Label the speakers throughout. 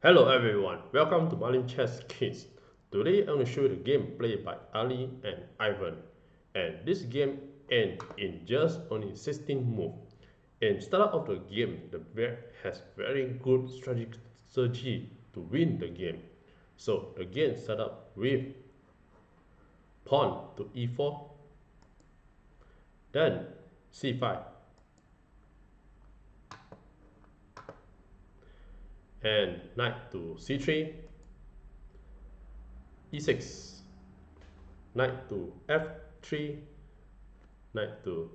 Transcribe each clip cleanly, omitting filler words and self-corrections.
Speaker 1: Hello everyone, welcome to Marlin Chess Kids. Today I'm going to show you the game played by Ali and Ivan. And this game ends in just only 16 moves. And start of the game, the black has very good strategy to win the game. So the game start up with pawn to e4, then c5, and knight to c3, e6, knight to f3, knight to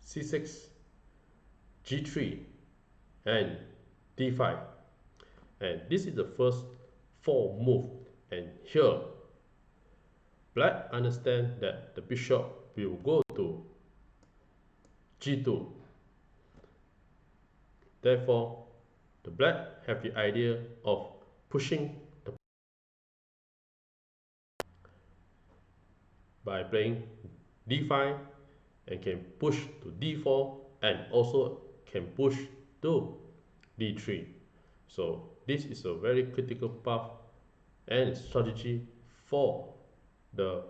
Speaker 1: c6, g3, and d5. And this is the first four moves. And here, black understand that the bishop will go to g2. Therefore, the black have the idea of pushing the by playing d5 and can push to d4 and also can push to d3. So this is a very critical path and strategy for the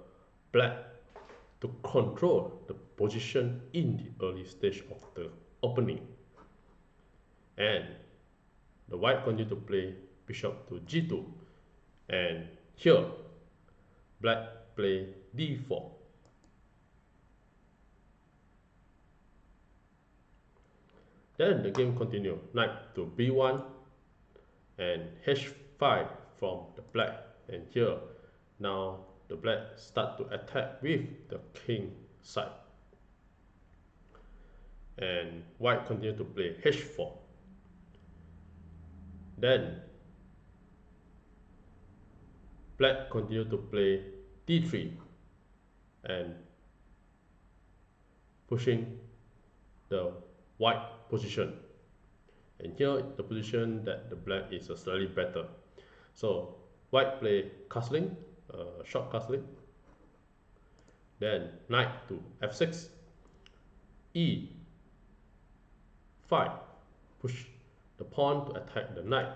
Speaker 1: black to control the position in the early stage of the opening. And the white continue to play bishop to g2, and here black play d4. Then the game continue, knight to b1 and h5 from the black, and here now the black start to attack with the king side, and white continue to play h4. Then black continue to play d3 and pushing the white position, and here the position that the black is slightly better. So white play castling, short castling, then knight to f6, e5, push the pawn to attack the knight,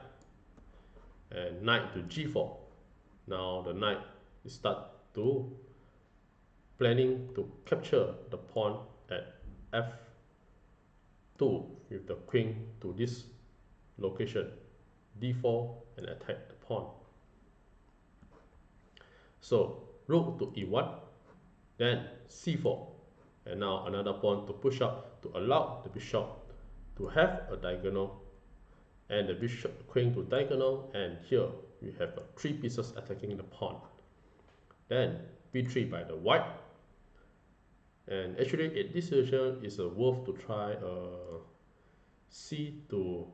Speaker 1: and knight to g4. Now the knight start to planning to capture the pawn at f2 with the queen to this location, d4, and attack the pawn. So rook to e1, then c4, and now another pawn to push up to allow the bishop to have a diagonal, and the bishop queen to diagonal, and here we have three pieces attacking the pawn. Then b3 by the white, and actually at this situation is worth to try c to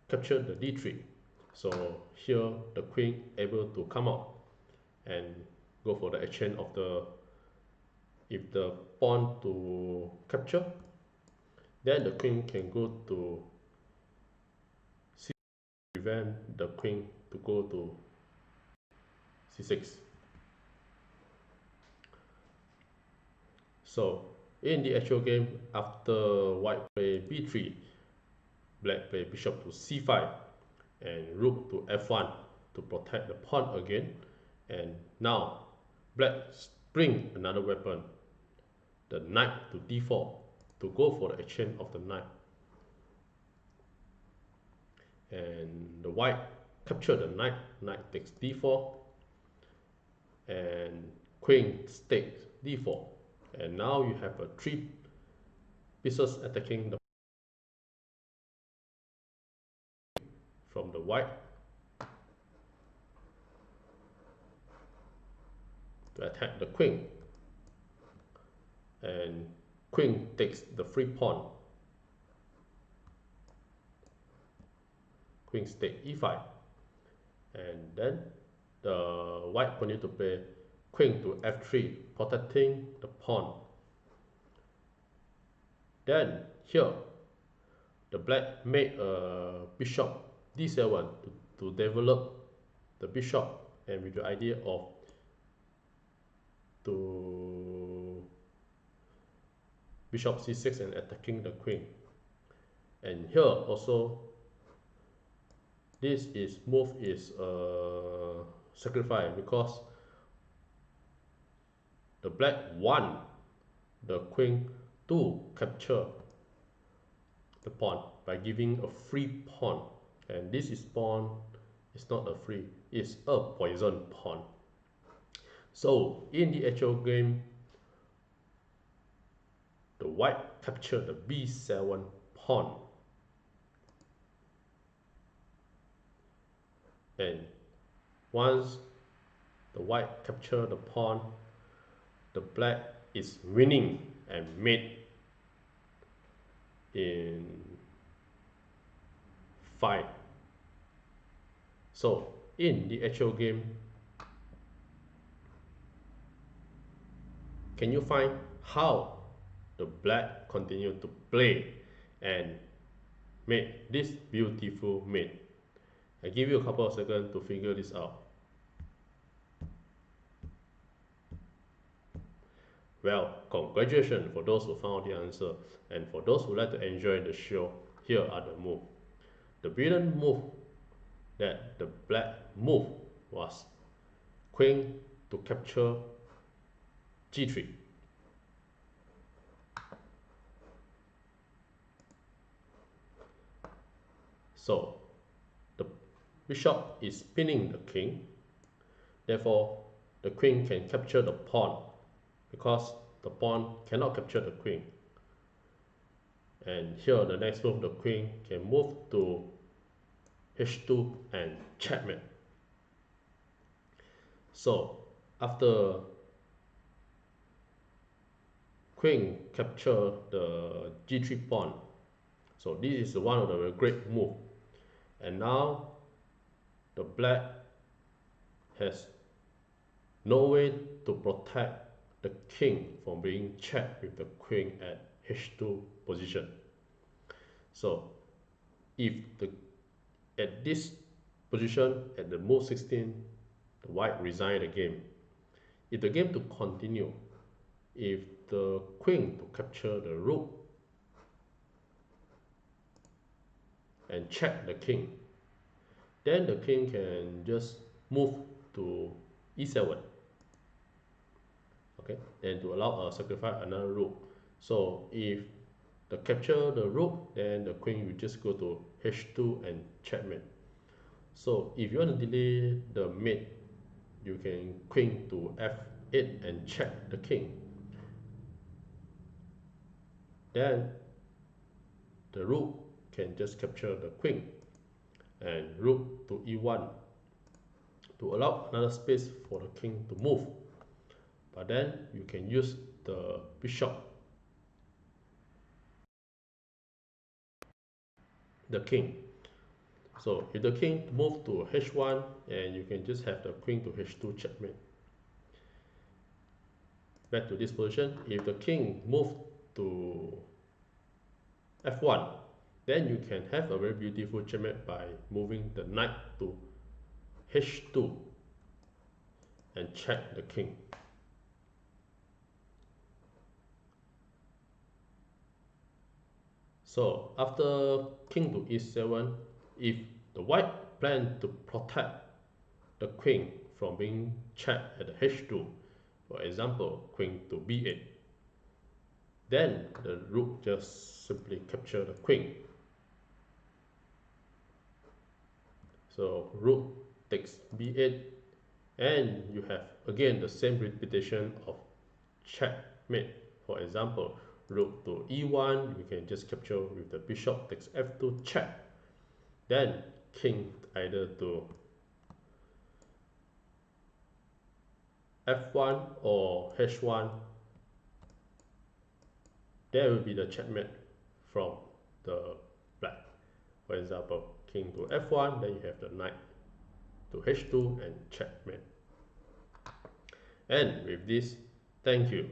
Speaker 1: capture the d3. So here the queen able to come out and go for the exchange of the, if the pawn to capture, then the queen can go to c, prevent the queen to go to c6. So in the actual game, after white play b3, black play bishop to c5 and rook to f1 to protect the pawn again. And now black bring another weapon, the knight to d4, to go for the exchange of the knight. And the white capture the knight, knight takes d4, and queen takes d4. And now you have three pieces attacking the from the white to attack the queen, and queen takes the free pawn, queen take e5, and then the white continue to play queen to f3, protecting the pawn. Then here the black made a bishop d7 to develop the bishop, and with the idea of to bishop c6 and attacking the queen. And here also this is move is sacrifice, because the black want the queen to capture the pawn by giving a free pawn, and this is pawn is not a free, it's a poison pawn. So in the actual game, the white capture the b7 pawn, and once the white capture the pawn, the black is winning and mate in 5. So in the actual game, can you find how the black continue to play and make this beautiful mate? I give you a couple of seconds to figure this out. Well, congratulations for those who found the answer, and for those who like to enjoy the show, here are the moves. The brilliant move that the black move was queen to capture g3. So the bishop is pinning the king, therefore the queen can capture the pawn, because the pawn cannot capture the queen. And here the next move, the queen can move to h2 and checkmate. So after queen capture the g3 pawn, so this is one of the great move. And now the black has no way to protect the king from being checked with the queen at h2 position. So if at this position, at the move 16, the white resign the game. If the game to continue, if the queen to capture the rook and check the king, then the king can just move to e7, okay, and to allow sacrifice another rook. So if the capture the rook, then the queen will just go to h2 and checkmate. So if you want to delay the mate, you can queen to f8 and check the king. Then the rook can just capture the queen, and rook to e1 to allow another space for the king to move. But then you can use the bishop, the king. So if the king move to h1, and you can just have the queen to h2 checkmate. Back to this position, if the king move to f1, then you can have a very beautiful checkmate by moving the knight to h2 and check the king. So after king to e7, if the white plan to protect the queen from being checked at the h2, for example, queen to b8, then the rook just simply capture the queen. So rook takes b8, and you have again the same repetition of checkmate. For example, rook to e1, you can just capture with the bishop takes f2 check. Then king either to f1 or h1, there will be the checkmate from the black. For example, king to f1, then you have the knight to h2 and checkmate. And with this, thank you.